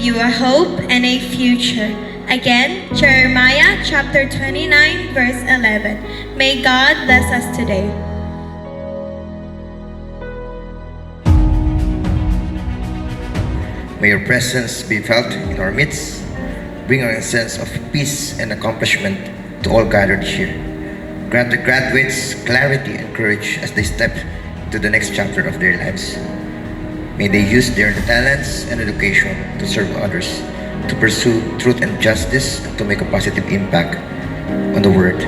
you a hope and a future. Again, Jeremiah chapter 29, verse 11. May God bless us today. May your presence be felt in our midst, bring a sense of peace and accomplishment to all gathered here. Grant the graduates clarity and courage as they step into the next chapter of their lives. May they use their talents and education to serve others, to pursue truth and justice, and to make a positive impact on the world.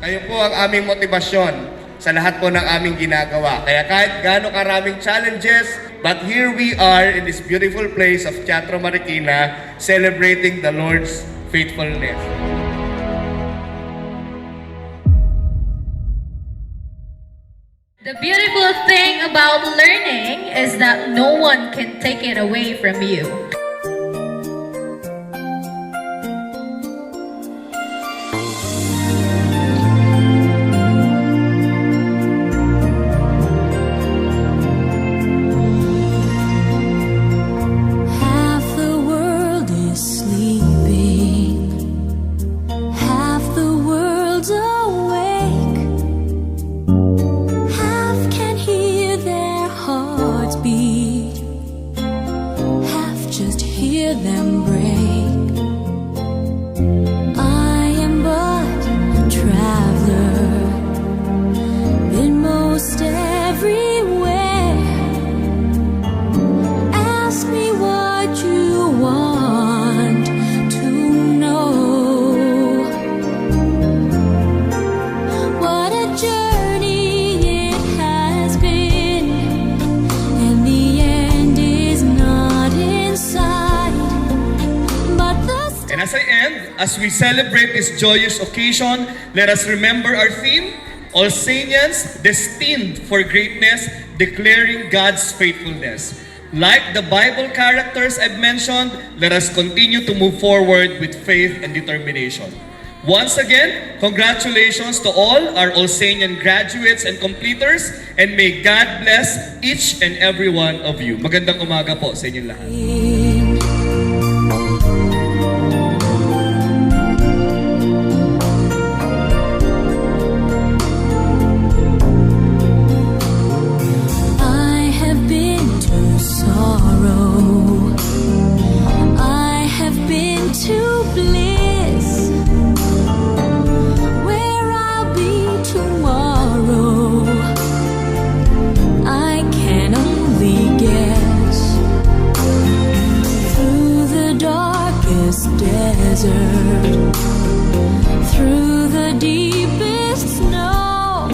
Kayo po ang aming motibasyon sa lahat po ng aming ginagawa. Kaya kahit gaano karaming challenges, but here we are in this beautiful place of Teatro Marikina celebrating the Lord's faithfulness. The beautiful thing about learning is that no one can take it away from you. Half the world is sleeping, half the world's awake, half can hear their hearts beat, half just hear them break. I am but a traveler, been most everywhere. Ask me what you want to know. What a journey it has been, and the end is not in sight. But the And as I end, as we celebrate this joyous occasion, let us remember our theme, Olsenians destined for greatness, declaring God's faithfulness. Like the Bible characters I've mentioned, let us continue to move forward with faith and determination. Once again, congratulations to all our Olsenian graduates and completers, and may God bless each and every one of you. Magandang umaga po sa inyong lahat. I have been to sorrow, I have been to bliss. Where I'll be tomorrow, I can only guess. Through the darkest desert, through the deepest snow,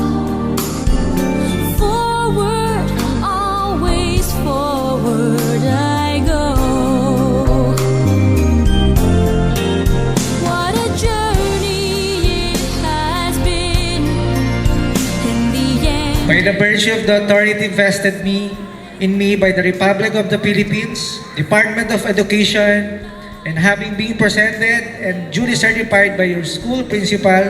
forward, always forward I go. What a journey it has been, in the end. By the virtue of the authority vested in me by the Republic of the Philippines, Department of Education, and having been presented and duly certified by your school principal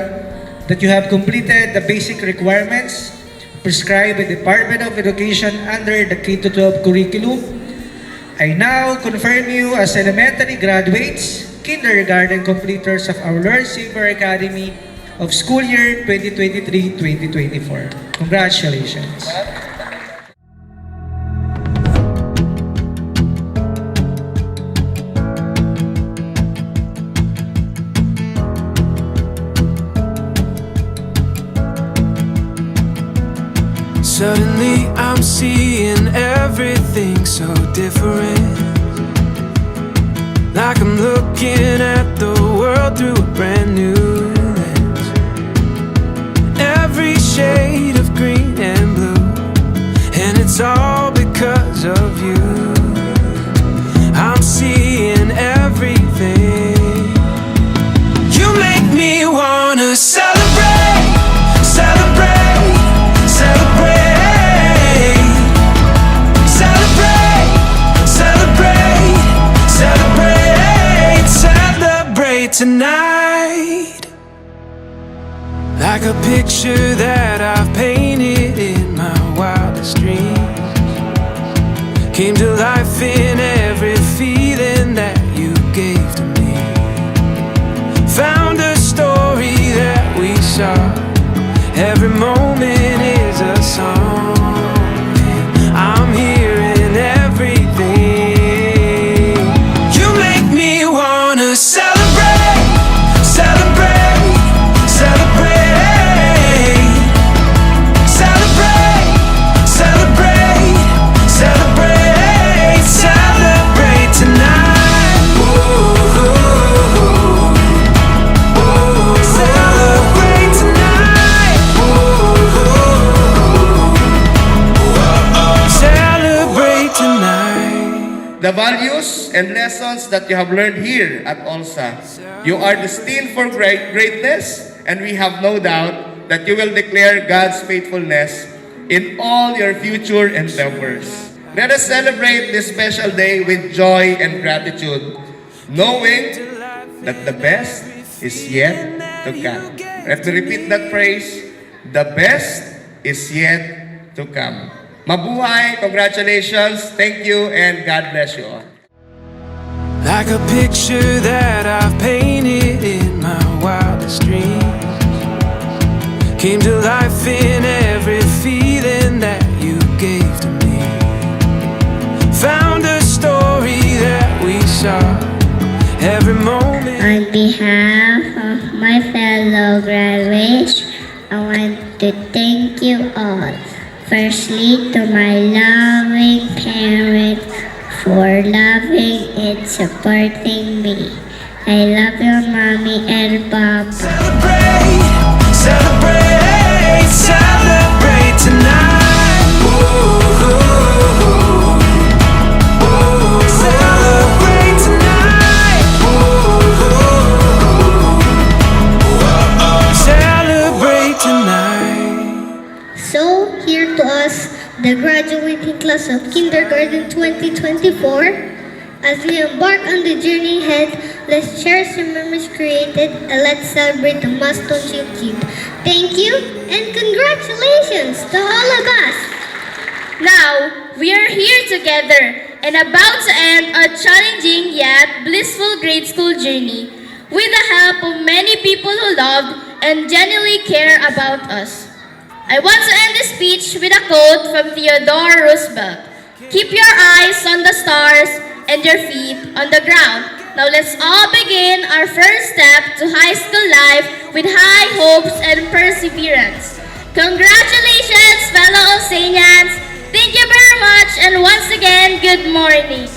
that you have completed the basic requirements prescribed by the Department of Education under the K-12 curriculum, I now confirm you as elementary graduates, kindergarten completers of our Lord Savior Academy of school year 2023-2024. Congratulations. Suddenly I'm seeing everything so different. Like I'm looking at the world through a brand new lens. Every shade of green and blue, and it's all because of you. I'm seeing everything. You make me wanna celebrate, celebrate, celebrate, celebrate, celebrate, celebrate, celebrate tonight. Like a picture that I've painted in my wildest dreams, came to life in every feeling that you gave to me. Found a story that we saw. Every moment is a song. I'm hearing everything. You make me wanna celebrate, celebrate, celebrate, celebrate, celebrate, celebrate, celebrate tonight. Ooh, celebrate tonight. Celebrate tonight. The values and lessons that you have learned here at OLSA, you are destined for greatness, and we have no doubt that you will declare God's faithfulness in all your future endeavors. Let us celebrate this special day with joy and gratitude, knowing that the best is yet to come. Let me repeat that phrase. The best is yet to come. Mabuhay, congratulations, thank you, and God bless you all. Like a picture that I've painted in my wildest dreams, came to life in every feeling that you gave to me. Found a story that we saw. Every moment. On behalf of my fellow graduates, I want to thank you all. Firstly, to my loving parents for loving and supporting me. I love your mommy and papa. Celebrate, celebrate, celebrate tonight. Ooh, celebrate tonight. Celebrate tonight. So, here to us, the graduating class of Kindergarten 2024. As we embark on the journey ahead, let's cherish the memories created and let's celebrate the milestones you achieved. Thank you and congratulations to all of us! Now, we are here together and about to end a challenging yet blissful grade school journey with the help of many people who loved and genuinely care about us. I want to end the speech with a quote from Theodore Roosevelt. Keep your eyes on the stars and your feet on the ground. Now let's all begin our first step to high school life with high hopes and perseverance. Congratulations, fellow Osanians! Thank you very much, and once again, good morning.